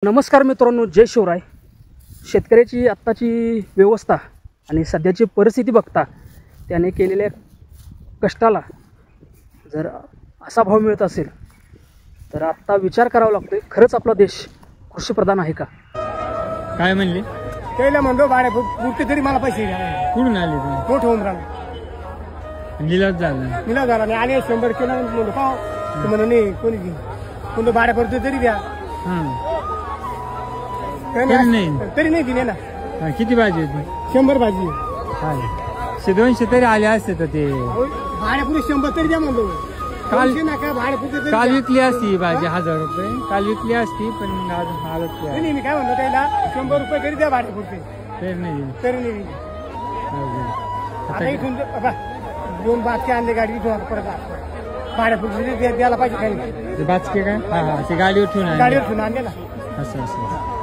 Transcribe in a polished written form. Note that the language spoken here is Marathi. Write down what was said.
नमस्कार मित्रांनो, जय शिवराय. शेतकऱ्याची आत्ताची व्यवस्था आणि सध्याची परिस्थिती बघता त्याने केलेल्या कष्टाला जर असा भाव मिळत असेल तर आत्ता विचार करावा लागतोय, खरंच आपला देश कृषीप्रधान आहे का? काय म्हणले? त्याला म्हणतो भाडे पुरते तरी मला पैसे द्या. कुठून आले तुम्ही? तो ठेवून राहिला, निलाव झाला. निलाव झाला नाही. आणि 100 किलो म्हणतो पाव तर म्हणून नाही कोणी घे म्हणतो भाडे पुरते तरी द्या. तरी नाही दिले ना. किती भाजी होती? 100 भाजी. 200 तरी आले असते तर ते भाडे पुरे 100 तरी द्या म्हणतो. काल नका भाडे पुरते काल विकली असती भाजी 1000 रुपये. काल विकली असती पण आज हालत नाही. मी काय म्हणतो त्याला 100 रुपये तरी द्या भाडे पुरते. तरी नाही. तरी नाही. आता इथून 2 बाचके आणले गाडी इथून परत भाडे पुरते द्यायला पाहिजे. काही बाचके काय? हा, ते गाडीवर ठेवून गाडीवर ठेवून आणले ना. असं